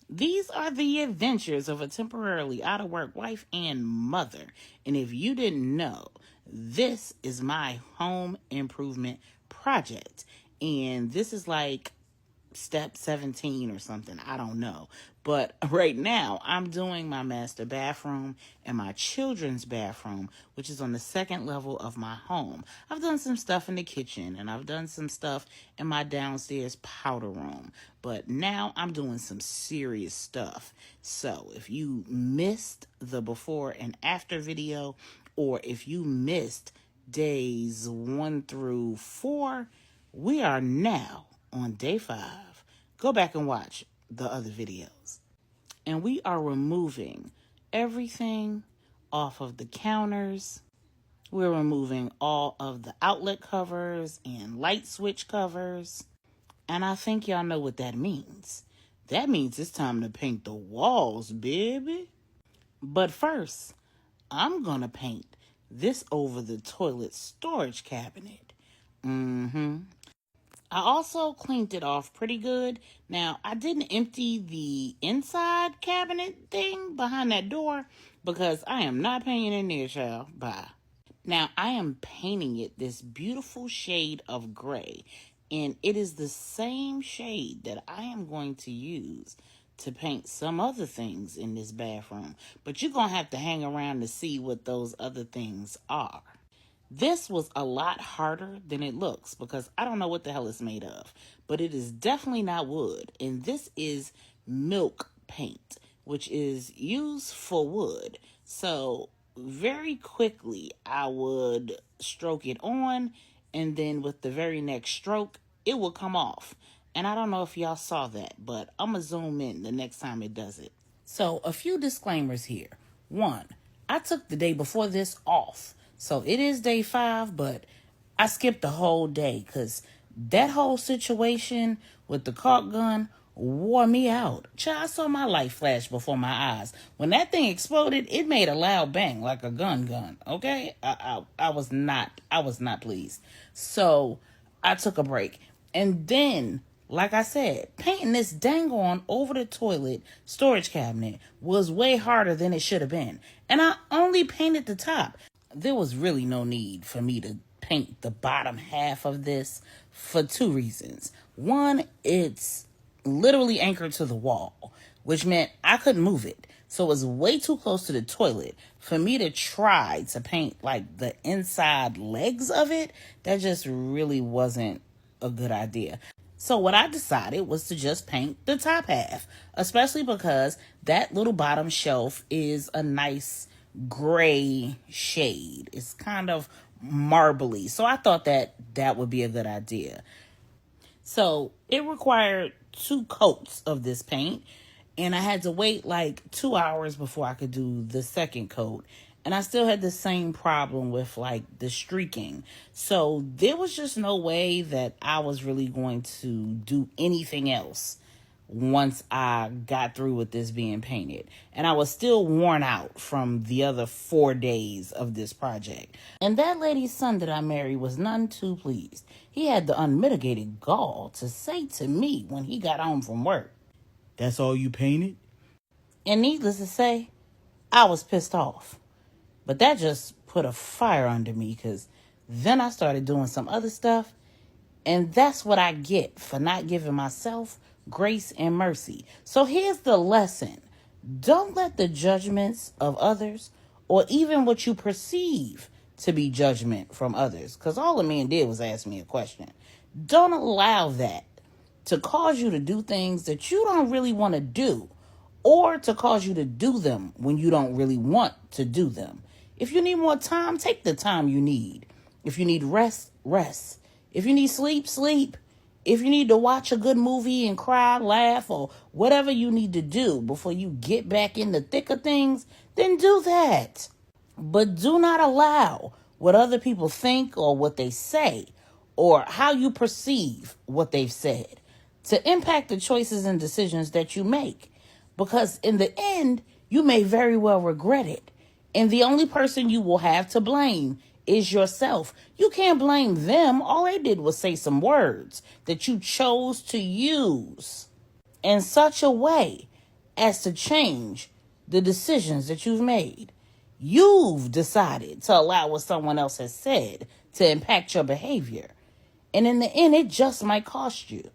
These are the adventures of a temporarily out of work wife and mother. And if you didn't know, this is my home improvement project. And this is like step 17 or something. I don't know. But right now, I'm doing my master bathroom and my children's bathroom, which is on the second level of my home. I've done some stuff in the kitchen and I've done some stuff in my downstairs powder room. But now I'm doing some serious stuff. So if you missed the before and after video, or if you missed days 1 through 4, we are now on day 5. Go back and watch the other videos. And we are removing everything off of the counters. We're removing all of the outlet covers and light switch covers. And I think y'all know what that means. That means it's time to paint the walls, baby. But first, I'm going to paint this over the toilet storage cabinet. I also cleaned it off pretty good. Now, I didn't empty the inside cabinet thing behind that door because I am not painting in there, child. Bye. Now, I am painting it this beautiful shade of gray, and it is the same shade that I am going to use to paint some other things in this bathroom. But you're going to have to hang around to see what those other things are. This was a lot harder than it looks because I don't know what the hell it's made of, but it is definitely not wood. And this is milk paint, which is used for wood. So very quickly I would stroke it on, and then with the very next stroke, it will come off. And I don't know if y'all saw that, but I'm going to zoom in the next time it does it. So a few disclaimers here. 1, I took the day before this off. So it is day 5, but I skipped the whole day because that whole situation with the caulk gun wore me out. Child, I saw my light flash before my eyes. When that thing exploded, it made a loud bang like a gun. Okay, I was not pleased. So I took a break, and then, like I said, painting this dang on over the toilet storage cabinet was way harder than it should have been, and I only painted the top. There was really no need for me to paint the bottom half of this for 2 reasons. 1, it's literally anchored to the wall, which meant I couldn't move it. So it was way too close to the toilet for me to try to paint like the inside legs of it. That just really wasn't a good idea. So what I decided was to just paint the top half, especially because that little bottom shelf is a nice gray shade. It's kind of marbly. So I thought that would be a good idea. So it required 2 coats of this paint, and I had to wait like 2 hours before I could do the second coat. And I still had the same problem with like the streaking. So there was just no way that I was really going to do anything else once I got through with this being painted. And I was still worn out from the other 4 days of this project. And that lady's son that I married was none too pleased. He had the unmitigated gall to say to me when he got home from work, "That's all you painted?" And needless to say, I was pissed off. But that just put a fire under me because then I started doing some other stuff. And that's what I get for not giving myself grace and mercy. So here's the lesson. Don't let the judgments of others, or even what you perceive to be judgment from others, because all the man did was ask me a question. Don't allow that to cause you to do things that you don't really want to do, or to cause you to do them when you don't really want to do them. If you need more time, take the time you need. If you need rest, rest. If you need sleep, sleep. If you need to watch a good movie and cry, laugh, or whatever you need to do before you get back in the thick of things, then do that. But do not allow what other people think or what they say or how you perceive what they've said to impact the choices and decisions that you make. Because in the end, you may very well regret it. And the only person you will have to blame is yourself. You can't blame them. All they did was say some words that you chose to use in such a way as to change the decisions that you've made. You've decided to allow what someone else has said to impact your behavior. And in the end, it just might cost you.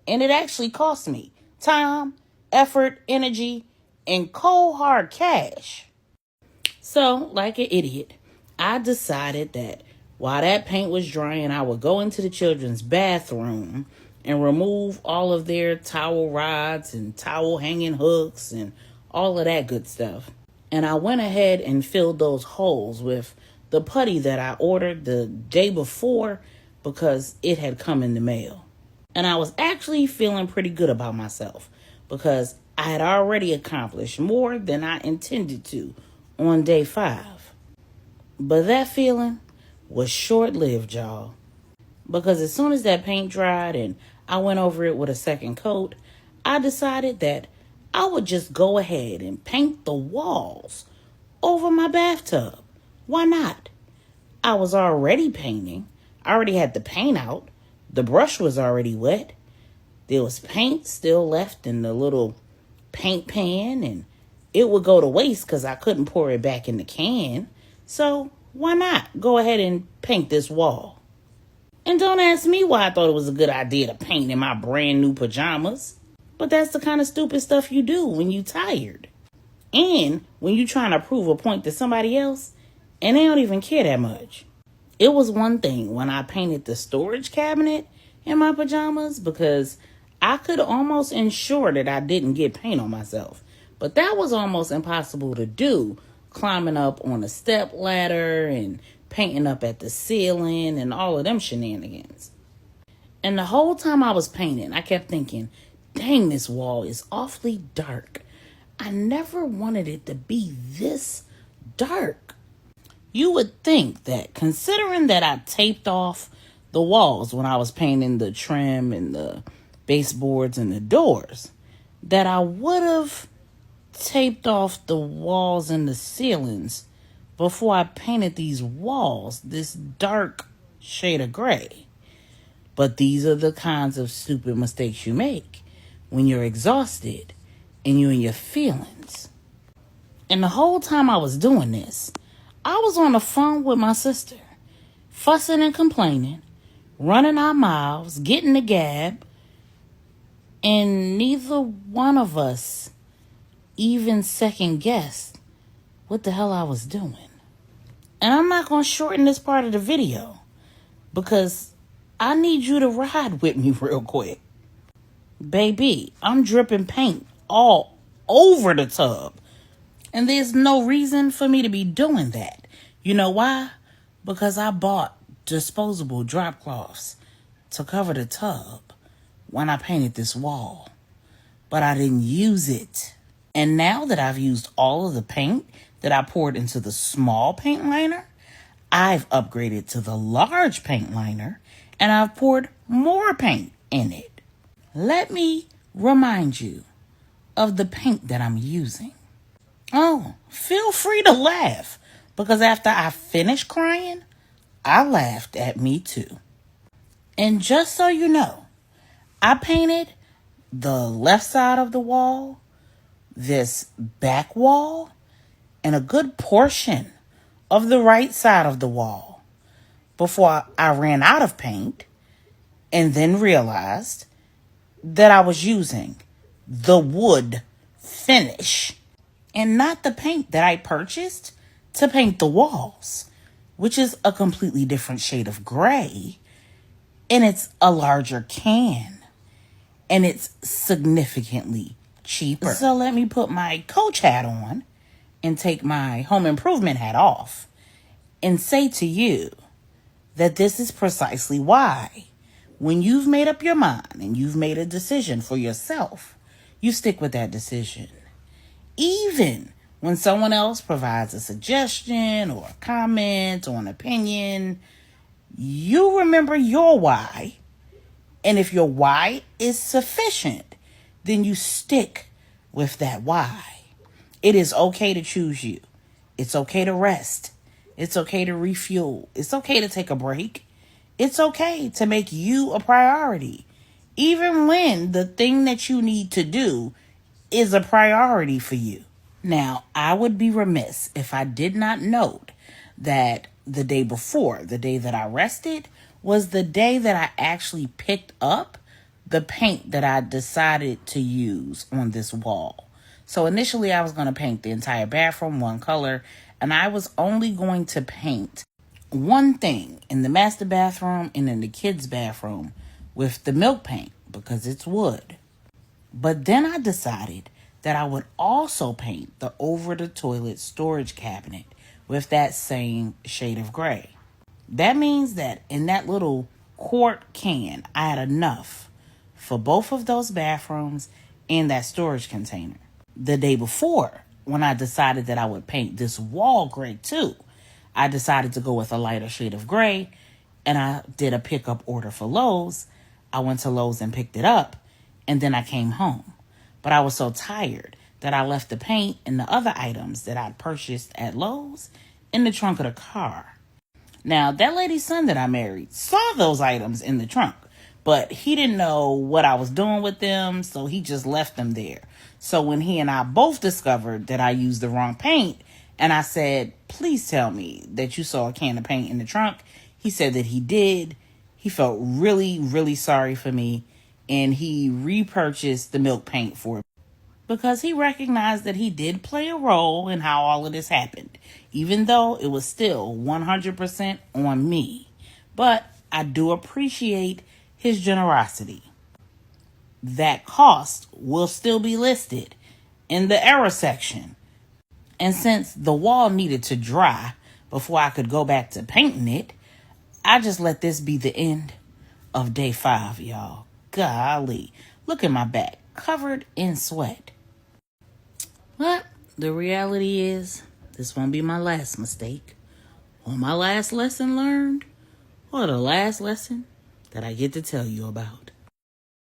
And it actually cost me time, effort, energy, and cold hard cash. So, like an idiot, I decided that while that paint was drying, I would go into the children's bathroom and remove all of their towel rods and towel hanging hooks and all of that good stuff. And I went ahead and filled those holes with the putty that I ordered the day before because it had come in the mail. And I was actually feeling pretty good about myself because I had already accomplished more than I intended to on day 5. But that feeling was short-lived, y'all. Because as soon as that paint dried and I went over it with a second coat, I decided that I would just go ahead and paint the walls over my bathtub. Why not? I was already painting. I already had the paint out. The brush was already wet. There was paint still left in the little paint pan, and it would go to waste because I couldn't pour it back in the can. So why not go ahead and paint this wall? And don't ask me why I thought it was a good idea to paint in my brand new pajamas. But that's the kind of stupid stuff you do when you're tired. And when you're trying to prove a point to somebody else, and they don't even care that much. It was one thing when I painted the storage cabinet in my pajamas because I could almost ensure that I didn't get paint on myself. But that was almost impossible to do, climbing up on a step ladder and painting up at the ceiling and all of them shenanigans. And the whole time I was painting, I kept thinking, dang, this wall is awfully dark. I never wanted it to be this dark. You would think that considering that I taped off the walls when I was painting the trim and the baseboards and the doors, that I would have taped off the walls and the ceilings before I painted these walls this dark shade of gray. But these are the kinds of stupid mistakes you make when you're exhausted and you're in your feelings. And the whole time I was doing this, I was on the phone with my sister, fussing and complaining, running our mouths, getting the gab, and neither one of us even second guessed what the hell I was doing. And I'm not going to shorten this part of the video because I need you to ride with me real quick. Baby, I'm dripping paint all over the tub. And there's no reason for me to be doing that. You know why? Because I bought disposable drop cloths to cover the tub when I painted this wall. But I didn't use it. And now that I've used all of the paint that I poured into the small paint liner, I've upgraded to the large paint liner and I've poured more paint in it. Let me remind you of the paint that I'm using. Oh, feel free to laugh because after I finished crying, I laughed at me too. And just so you know, I painted the left side of the wall, this back wall, and a good portion of the right side of the wall before I ran out of paint and then realized that I was using the wood finish and not the paint that I purchased to paint the walls, which is a completely different shade of gray, and it's a larger can, and it's significantly cheaper. So let me put my coach hat on and take my home improvement hat off and say to you that this is precisely why when you've made up your mind and you've made a decision for yourself, you stick with that decision. Even when someone else provides a suggestion or a comment or an opinion, you remember your why. And if your why is sufficient, then you stick with that why. It is okay to choose you. It's okay to rest. It's okay to refuel. It's okay to take a break. It's okay to make you a priority, even when the thing that you need to do is a priority for you. Now, I would be remiss if I did not note that the day before, the day that I rested, was the day that I actually picked up the paint that I decided to use on this wall. So initially I was going to paint the entire bathroom one color, and I was only going to paint one thing in the master bathroom and in the kids' bathroom with the milk paint because it's wood. But then I decided that I would also paint the over the toilet storage cabinet with that same shade of gray. That means that in that little quart can, I had enough for both of those bathrooms and that storage container. The day before, when I decided that I would paint this wall gray too, I decided to go with a lighter shade of gray, and I did a pickup order for Lowe's. I went to Lowe's and picked it up, and then I came home. But I was so tired that I left the paint and the other items that I'd purchased at Lowe's in the trunk of the car. Now, that lady's son that I married saw those items in the trunk, but he didn't know what I was doing with them, so he just left them there. So when he and I both discovered that I used the wrong paint, and I said, please tell me that you saw a can of paint in the trunk, he said that he did. He felt really, really sorry for me, and he repurchased the milk paint for me because he recognized that he did play a role in how all of this happened, even though it was still 100% on me. But I do appreciate his generosity. That cost will still be listed in the error section. And since the wall needed to dry before I could go back to painting it, I just let this be the end of day 5, y'all. Golly, look at my back, covered in sweat. But the reality is, this won't be my last mistake, or my last lesson learned, or the last lesson that I get to tell you about.